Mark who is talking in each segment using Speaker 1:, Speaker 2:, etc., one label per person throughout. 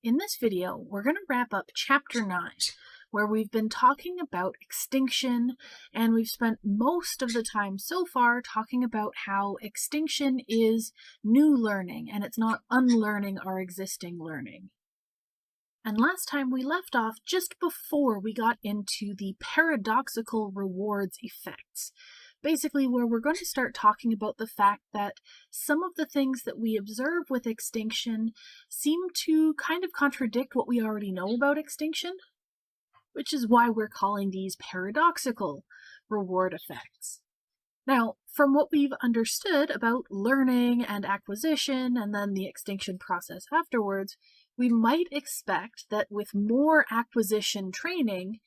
Speaker 1: In this video, we're going to wrap up Chapter 9, where we've been talking about extinction, and we've spent most of the time so far talking about how extinction is new learning, and it's not unlearning our existing learning. And last time we left off just before we got into the paradoxical rewards effects. Basically, where we're going to start talking about the fact that some of the things that we observe with extinction seem to kind of contradict what we already know about extinction, which is why we're calling these paradoxical reward effects. Now, from what we've understood about learning and acquisition and then the extinction process afterwards, we might expect that with more acquisition training,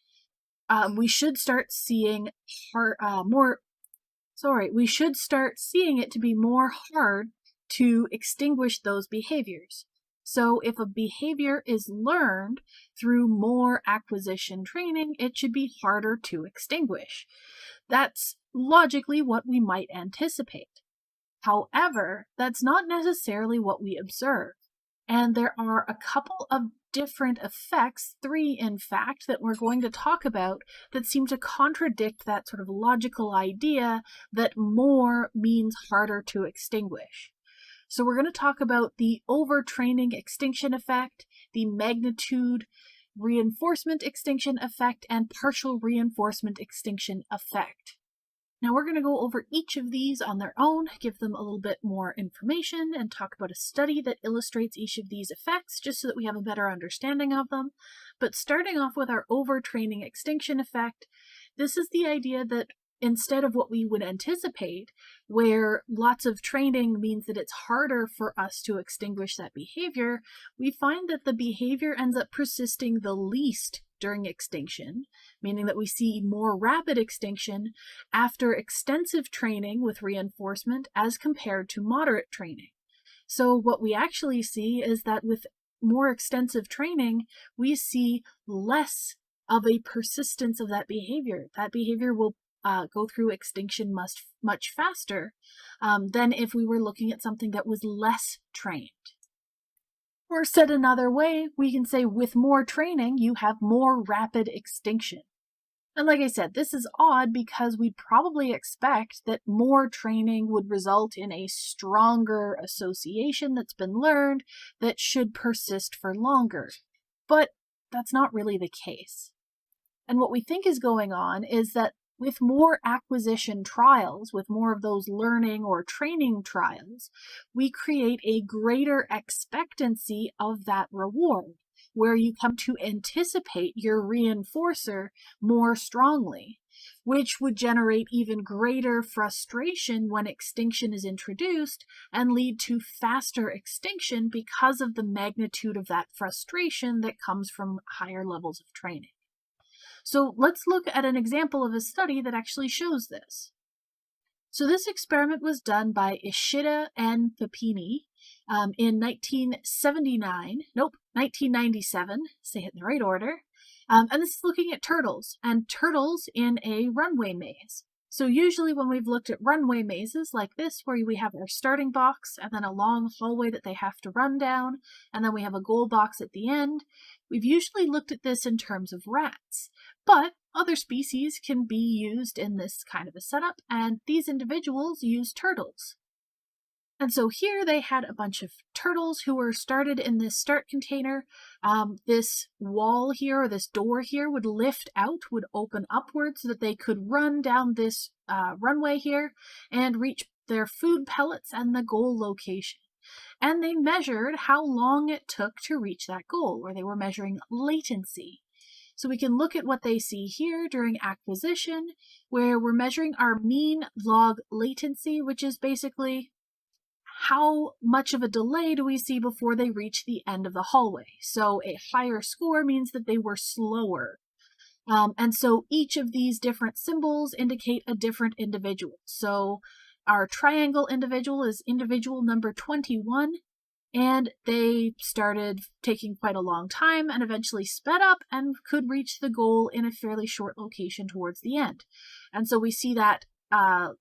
Speaker 1: we should start seeing it to be more hard to extinguish those behaviors. So if a behavior is learned through more acquisition training, it should be harder to extinguish. That's logically what we might anticipate. However, that's not necessarily what we observe. And there are a couple of different effects, 3 in fact, that we're going to talk about that seem to contradict that sort of logical idea that more means harder to extinguish. So we're going to talk about the overtraining extinction effect, the magnitude reinforcement extinction effect, and partial reinforcement extinction effect. Now we're going to go over each of these on their own, give them a little bit more information, and talk about a study that illustrates each of these effects, just so that we have a better understanding of them. But starting off with our overtraining extinction effect, this is the idea that instead of what we would anticipate, where lots of training means that it's harder for us to extinguish that behavior, we find that the behavior ends up persisting the least during extinction, meaning that we see more rapid extinction after extensive training with reinforcement as compared to moderate training. So what we actually see is that with more extensive training, we see less of a persistence of that behavior. That behavior will go through extinction much faster than if we were looking at something that was less trained. Or said another way, we can say with more training, you have more rapid extinction. And like I said, this is odd because we'd probably expect that more training would result in a stronger association that's been learned that should persist for longer. But that's not really the case. And what we think is going on is that with more acquisition trials, with more of those learning or training trials, we create a greater expectancy of that reward, where you come to anticipate your reinforcer more strongly, which would generate even greater frustration when extinction is introduced and lead to faster extinction because of the magnitude of that frustration that comes from higher levels of training. So let's look at an example of a study that actually shows this. So this experiment was done by Ishida and Papini in 1997, say it in the right order. And this is looking at turtles, and turtles in a runway maze. So usually when we've looked at runway mazes like this, where we have our starting box and then a long hallway that they have to run down, and then we have a goal box at the end, we've usually looked at this in terms of rats. But other species can be used in this kind of a setup, and these individuals use turtles. And so here they had a bunch of turtles who were started in this start container. This wall here, or this door here, would lift out, would open upwards so that they could run down this runway here and reach their food pellets and the goal location. And they measured how long it took to reach that goal, or they were measuring latency. So we can look at what they see here during acquisition, where we're measuring our mean log latency, which is basically how much of a delay do we see before they reach the end of the hallway. So a higher score means that they were slower. And so each of these different symbols indicate a different individual. So our triangle individual is individual number 21, and they started taking quite a long time and eventually sped up and could reach the goal in a fairly short location towards the end. And so we see that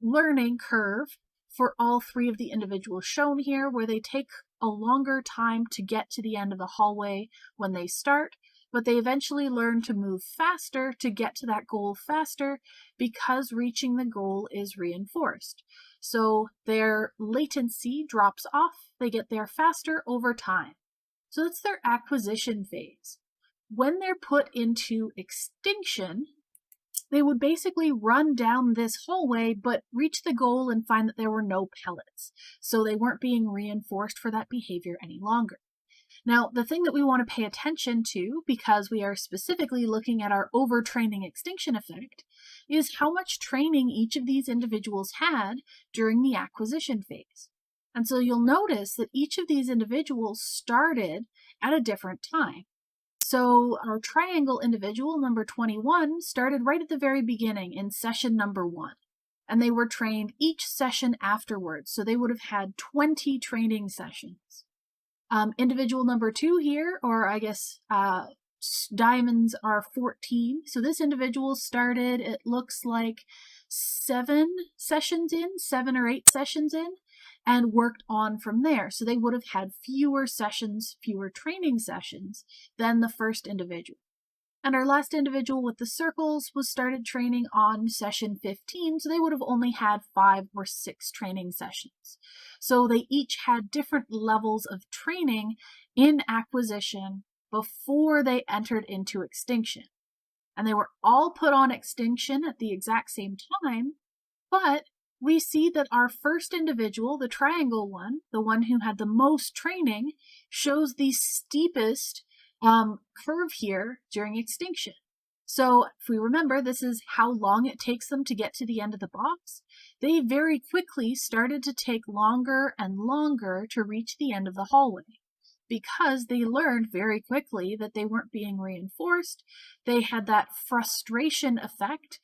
Speaker 1: learning curve for all three of the individuals shown here, where they take a longer time to get to the end of the hallway when they start, but they eventually learn to move faster to get to that goal faster because reaching the goal is reinforced. So their latency drops off, they get there faster over time. So that's their acquisition phase. When they're put into extinction, they would basically run down this hallway but reach the goal and find that there were no pellets. So they weren't being reinforced for that behavior any longer. Now, the thing that we want to pay attention to, because we are specifically looking at our overtraining extinction effect, is how much training each of these individuals had during the acquisition phase. And so you'll notice that each of these individuals started at a different time. So our triangle individual, number 21, started right at the very beginning in session number 1. And they were trained each session afterwards. So they would have had 20 training sessions. Individual number 2 here, or I guess diamonds are 14. So this individual started, it looks like 7 or 8 sessions in, and worked on from there. So they would have had fewer sessions, fewer training sessions than the first individual. And our last individual with the circles was started training on session 15, so they would have only had 5 or 6 training sessions. So they each had different levels of training in acquisition before they entered into extinction. And they were all put on extinction at the exact same time, but we see that our first individual, the triangle one, the one who had the most training, shows the steepest curve here during extinction. So if we remember, this is how long it takes them to get to the end of the box. They very quickly started to take longer and longer to reach the end of the hallway because they learned very quickly that they weren't being reinforced. They had that frustration effect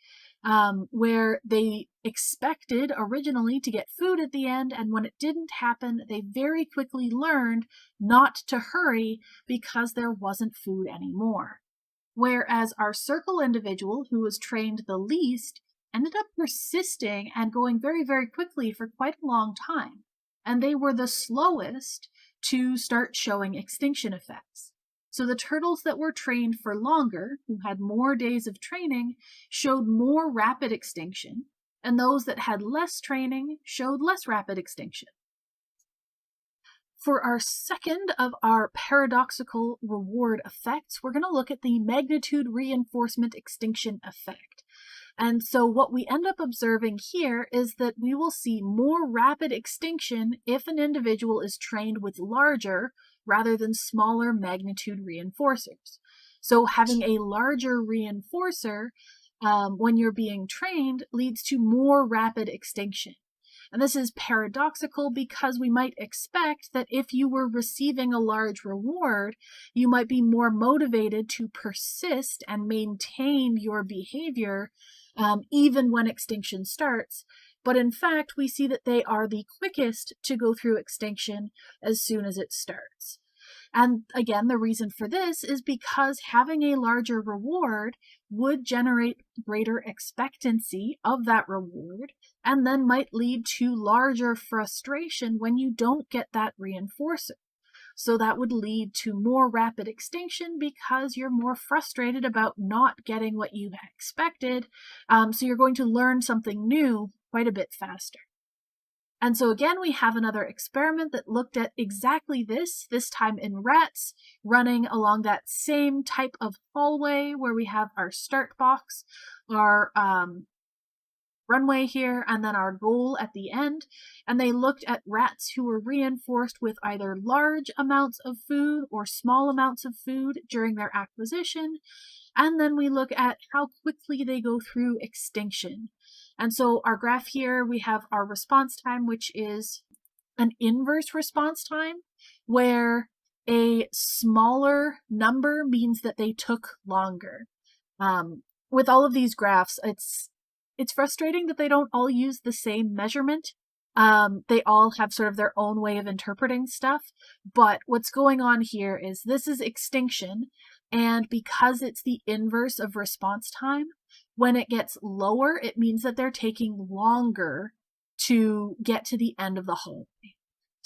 Speaker 1: where they expected originally to get food at the end, and when it didn't happen, they very quickly learned not to hurry because there wasn't food anymore. Whereas our circle individual, who was trained the least, ended up persisting and going very, very quickly for quite a long time, and they were the slowest to start showing extinction effects. So the turtles that were trained for longer, who had more days of training, showed more rapid extinction, and those that had less training showed less rapid extinction. For our second of our paradoxical reward effects, we're going to look at the magnitude reinforcement extinction effect. And so what we end up observing here is that we will see more rapid extinction if an individual is trained with larger rather than smaller magnitude reinforcers. So having a larger reinforcer when you're being trained leads to more rapid extinction. And this is paradoxical because we might expect that if you were receiving a large reward, you might be more motivated to persist and maintain your behavior even when extinction starts. But in fact, we see that they are the quickest to go through extinction as soon as it starts. And again, the reason for this is because having a larger reward would generate greater expectancy of that reward, and then might lead to larger frustration when you don't get that reinforcer. So that would lead to more rapid extinction because you're more frustrated about not getting what you expected. So you're going to learn something new quite a bit faster. And so again, we have another experiment that looked at exactly this time in rats, running along that same type of hallway where we have our start box, our runway here, and then our goal at the end. And they looked at rats who were reinforced with either large amounts of food or small amounts of food during their acquisition. And then we look at how quickly they go through extinction. And so our graph here, we have our response time, which is an inverse response time, where a smaller number means that they took longer. With all of these graphs, it's frustrating that they don't all use the same measurement. They all have sort of their own way of interpreting stuff. But what's going on here is this is extinction, and because it's the inverse of response time, when it gets lower, it means that they're taking longer to get to the end of the hallway.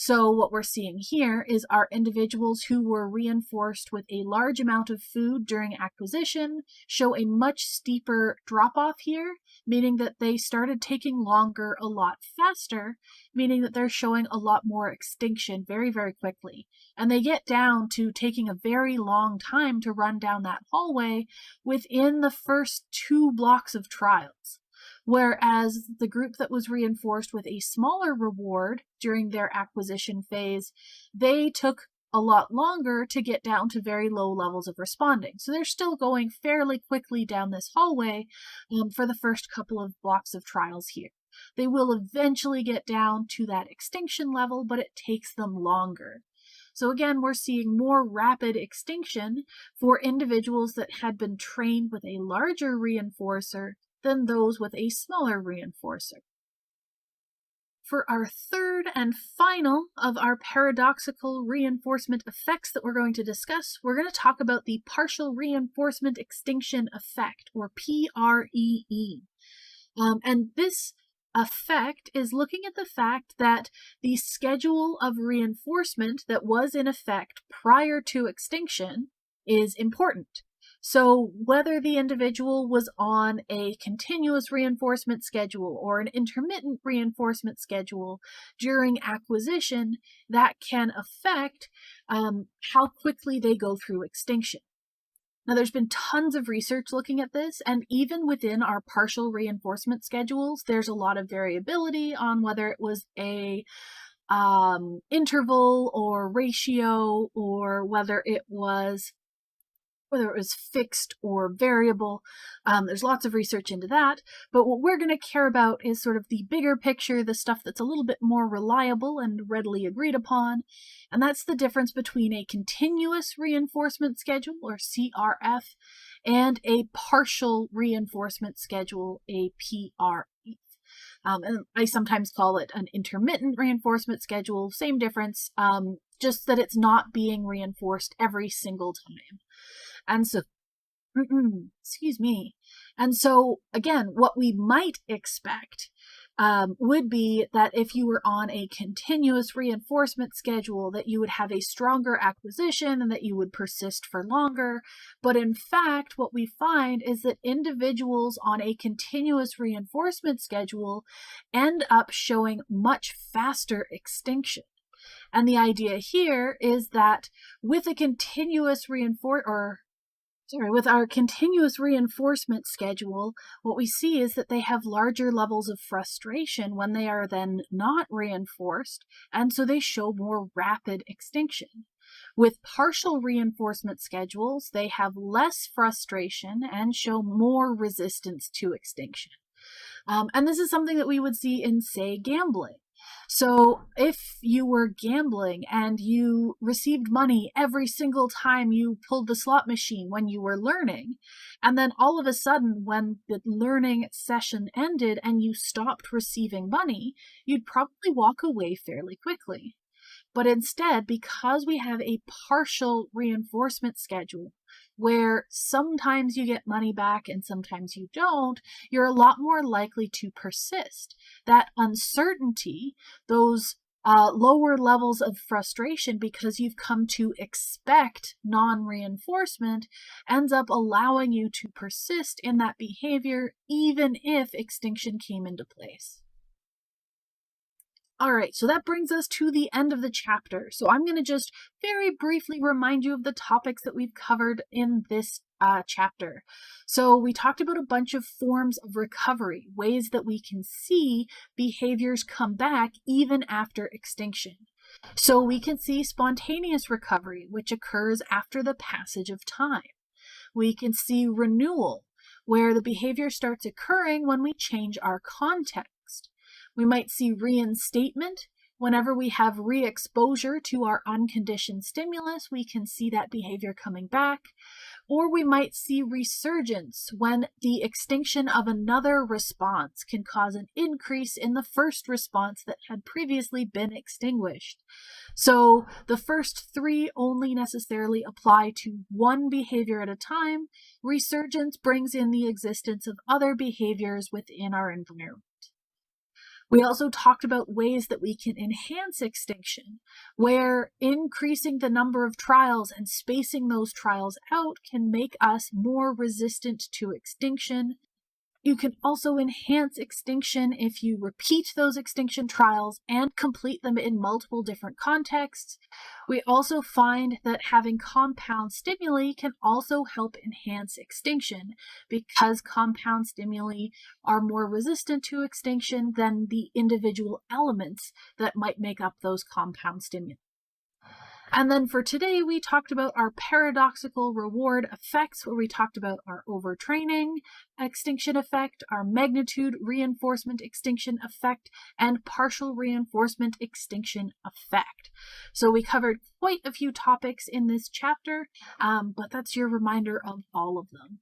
Speaker 1: So what we're seeing here is our individuals who were reinforced with a large amount of food during acquisition show a much steeper drop-off here, meaning that they started taking longer a lot faster, meaning that they're showing a lot more extinction very, very quickly. And they get down to taking a very long time to run down that hallway within the first 2 blocks of trials. Whereas the group that was reinforced with a smaller reward during their acquisition phase, they took a lot longer to get down to very low levels of responding. So they're still going fairly quickly down this hallway for the first couple of blocks of trials here. They will eventually get down to that extinction level, but it takes them longer. So again, we're seeing more rapid extinction for individuals that had been trained with a larger reinforcer than those with a smaller reinforcer. For our third and final of our paradoxical reinforcement effects that we're going to discuss, we're going to talk about the partial reinforcement extinction effect, or PREE. And this effect is looking at the fact that the schedule of reinforcement that was in effect prior to extinction is important. So whether the individual was on a continuous reinforcement schedule or an intermittent reinforcement schedule during acquisition, that can affect how quickly they go through extinction. Now, there's been tons of research looking at this, and even within our partial reinforcement schedules, there's a lot of variability on whether it was a interval or ratio, or whether it was fixed or variable. There's lots of research into that, but what we're going to care about is sort of the bigger picture, the stuff that's a little bit more reliable and readily agreed upon, and that's the difference between a continuous reinforcement schedule, or CRF, and a partial reinforcement schedule, a PRE. And I sometimes call it an intermittent reinforcement schedule, same difference, just that it's not being reinforced every single time. And so, excuse me. And so, again, what we might expect would be that if you were on a continuous reinforcement schedule, that you would have a stronger acquisition and that you would persist for longer. But in fact, what we find is that individuals on a continuous reinforcement schedule end up showing much faster extinction. And the idea here is that with a continuous with our continuous reinforcement schedule, what we see is that they have larger levels of frustration when they are then not reinforced, and so they show more rapid extinction. With partial reinforcement schedules, they have less frustration and show more resistance to extinction. And this is something that we would see in, say, gambling. So if you were gambling and you received money every single time you pulled the slot machine when you were learning, and then all of a sudden when the learning session ended and you stopped receiving money, you'd probably walk away fairly quickly. But instead, because we have a partial reinforcement schedule, where sometimes you get money back and sometimes you don't, you're a lot more likely to persist. That uncertainty, those lower levels of frustration because you've come to expect non-reinforcement, ends up allowing you to persist in that behavior even if extinction came into place. All right, so that brings us to the end of the chapter. So I'm going to just very briefly remind you of the topics that we've covered in this chapter. So we talked about a bunch of forms of recovery, ways that we can see behaviors come back even after extinction. So we can see spontaneous recovery, which occurs after the passage of time. We can see renewal, where the behavior starts occurring when we change our context. We might see reinstatement. Whenever we have re-exposure to our unconditioned stimulus, we can see that behavior coming back. Or we might see resurgence, when the extinction of another response can cause an increase in the first response that had previously been extinguished. So the first three only necessarily apply to one behavior at a time. Resurgence brings in the existence of other behaviors within our environment. We also talked about ways that we can enhance extinction, where increasing the number of trials and spacing those trials out can make us more resistant to extinction. You can also enhance extinction if you repeat those extinction trials and complete them in multiple different contexts. We also find that having compound stimuli can also help enhance extinction because compound stimuli are more resistant to extinction than the individual elements that might make up those compound stimuli. And then for today, we talked about our paradoxical reward effects, where we talked about our overtraining extinction effect, our magnitude reinforcement extinction effect, and partial reinforcement extinction effect. So we covered quite a few topics in this chapter, but that's your reminder of all of them.